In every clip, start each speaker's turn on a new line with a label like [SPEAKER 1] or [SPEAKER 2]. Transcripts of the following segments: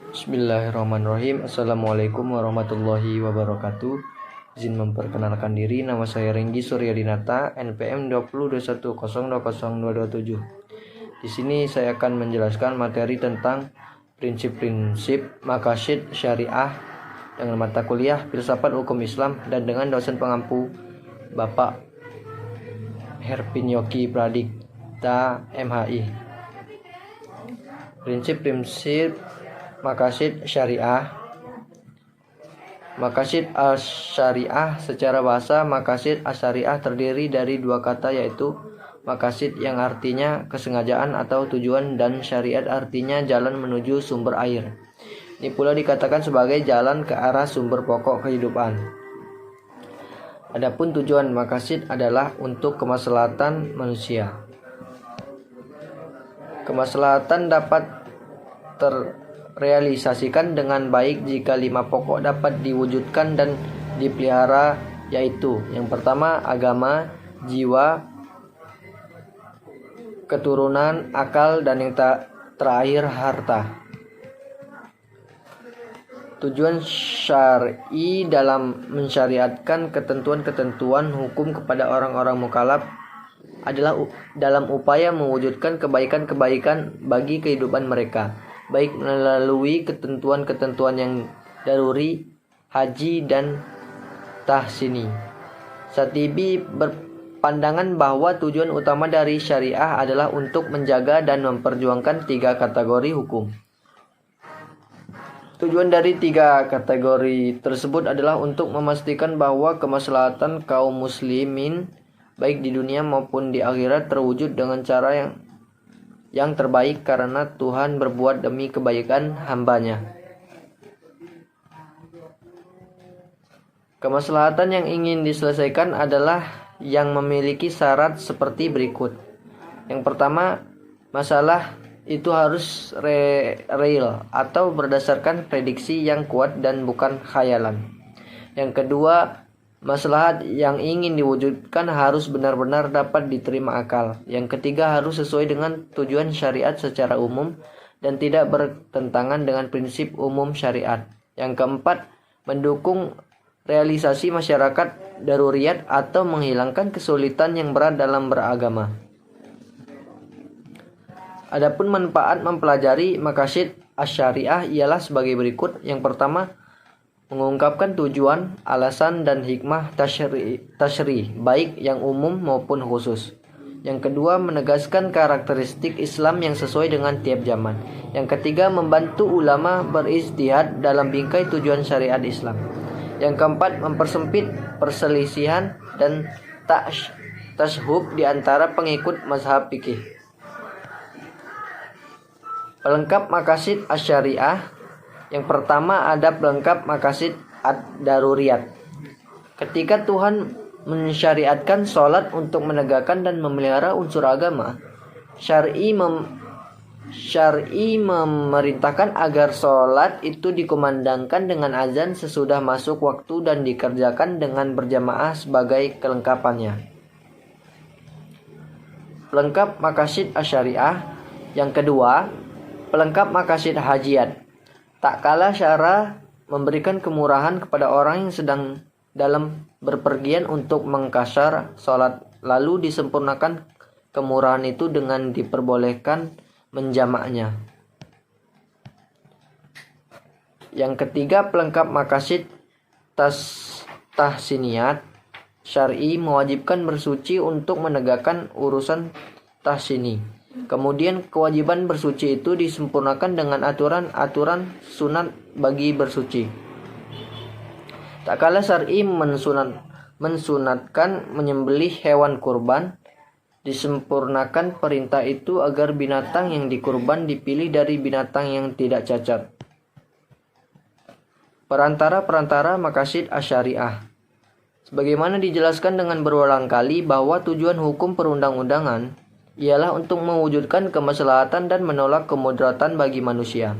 [SPEAKER 1] Bismillahirrahmanirrahim. Assalamualaikum warahmatullahi wabarakatuh. Izin memperkenalkan diri, nama saya Renggi Suryadinata, NPM 2021020227. Di sini saya akan menjelaskan materi tentang prinsip-prinsip maqasid syariah dengan mata kuliah Filsafat Hukum Islam dan dengan dosen pengampu Bapak Herpin Pradipta MHI. Prinsip-prinsip maqasid syariah. Maqasid al-syariah secara bahasa, maqasid al-syariah terdiri dari dua kata, yaitu maqasid yang artinya kesengajaan atau tujuan dan syariat artinya jalan menuju sumber air. Ini pula dikatakan sebagai jalan ke arah sumber pokok kehidupan. Adapun tujuan maqasid adalah untuk kemaslahatan manusia. Kemaslahatan dapat terrealisasikan dengan baik jika 5 pokok dapat diwujudkan dan dipelihara, yaitu yang pertama agama, jiwa, keturunan, akal, dan yang terakhir harta. Tujuan syar'i dalam mensyariatkan ketentuan-ketentuan hukum kepada orang-orang mukallaf adalah dalam upaya mewujudkan kebaikan-kebaikan bagi kehidupan mereka, baik melalui ketentuan-ketentuan yang daruri, haji, dan tahsini. Satibi berpandangan bahwa tujuan utama dari syariah adalah untuk menjaga dan memperjuangkan 3 kategori hukum. Tujuan dari 3 kategori tersebut adalah untuk memastikan bahwa kemaslahatan kaum muslimin baik di dunia maupun di akhirat terwujud dengan cara yang terbaik karena Tuhan berbuat demi kebaikan hambanya. Kemaslahatan yang ingin diselesaikan adalah yang memiliki syarat seperti berikut. Yang pertama, masalah itu harus real atau berdasarkan prediksi yang kuat dan bukan khayalan. Yang kedua, maslahat yang ingin diwujudkan harus benar-benar dapat diterima akal. Yang ketiga, harus sesuai dengan tujuan syariat secara umum dan tidak bertentangan dengan prinsip umum syariat. Yang keempat, mendukung realisasi masyarakat daruriyat atau menghilangkan kesulitan yang berat dalam beragama. Adapun manfaat mempelajari maqasid asy-syariah ialah sebagai berikut. Yang pertama, mengungkapkan tujuan, alasan, dan hikmah tasyri' baik yang umum maupun khusus. Yang kedua, menegaskan karakteristik Islam yang sesuai dengan tiap zaman. Yang ketiga, membantu ulama berijtihad dalam bingkai tujuan syariat Islam. Yang keempat, mempersempit perselisihan dan tashhub di antara pengikut mazhab fikih. Pelengkap maqasid asy-syariah. Yang pertama, ada pelengkap maqasid ad-daruriyat. Ketika Tuhan mensyariatkan sholat untuk menegakkan dan memelihara unsur agama, syar'i memerintahkan agar sholat itu dikumandangkan dengan azan sesudah masuk waktu dan dikerjakan dengan berjamaah sebagai kelengkapannya. Pelengkap maqasid asy-syariah. Yang kedua, pelengkap maqasid hajiat. Tak kalah syara memberikan kemurahan kepada orang yang sedang dalam berpergian untuk mengqashar sholat, lalu disempurnakan kemurahan itu dengan diperbolehkan menjamaknya. Yang ketiga, pelengkap maqasid tahsiniyat. Syar'i mewajibkan bersuci untuk menegakkan urusan tahsini. Kemudian kewajiban bersuci itu disempurnakan dengan aturan-aturan sunat bagi bersuci. Tak kalah syar'i mensunatkan menyembelih hewan kurban, disempurnakan perintah itu agar binatang yang dikurban dipilih dari binatang yang tidak cacat. Perantara-perantara maqasid asy-syariah. Sebagaimana dijelaskan dengan berulang kali bahwa tujuan hukum perundang-undangan ialah untuk mewujudkan kemaslahatan dan menolak kemudaratan bagi manusia.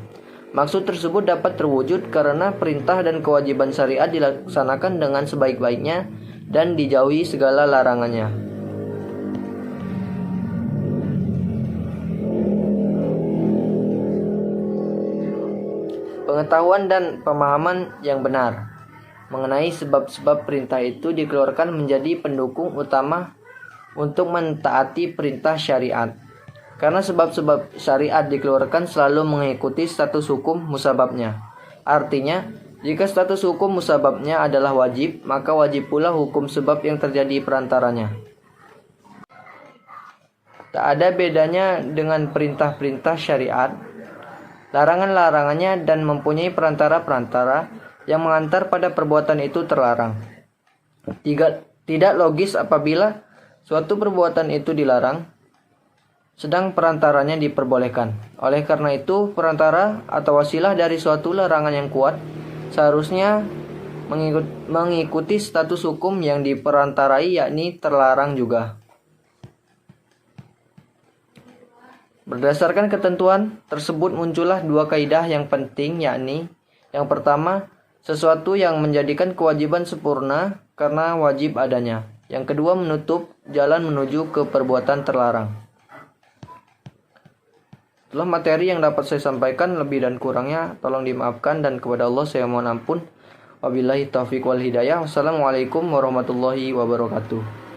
[SPEAKER 1] Maksud tersebut dapat terwujud karena perintah dan kewajiban syariat dilaksanakan dengan sebaik-baiknya dan dijauhi segala larangannya. Pengetahuan dan pemahaman yang benar mengenai sebab-sebab perintah itu dikeluarkan menjadi pendukung utama untuk mentaati perintah syariat. Karena sebab-sebab syariat dikeluarkan selalu mengikuti status hukum musababnya. Artinya, jika status hukum musababnya adalah wajib, maka wajib pula hukum sebab yang terjadi perantaranya. Tak ada bedanya dengan perintah-perintah syariat, larangan-larangannya dan mempunyai perantara-perantara yang mengantar pada perbuatan itu terlarang. Tidak logis apabila suatu perbuatan itu dilarang, sedang perantaranya diperbolehkan. Oleh karena itu, perantara atau wasilah dari suatu larangan yang kuat seharusnya mengikuti status hukum yang diperantarai, yakni terlarang juga. Berdasarkan ketentuan tersebut muncullah dua kaidah yang penting, yakni yang pertama, sesuatu yang menjadikan kewajiban sempurna karena wajib adanya. Yang kedua, menutup jalan menuju ke perbuatan terlarang. Itulah materi yang dapat saya sampaikan, lebih dan kurangnya tolong dimaafkan dan kepada Allah saya mohon ampun. Wabillahi taufiq wal hidayah. Wassalamualaikum warahmatullahi wabarakatuh.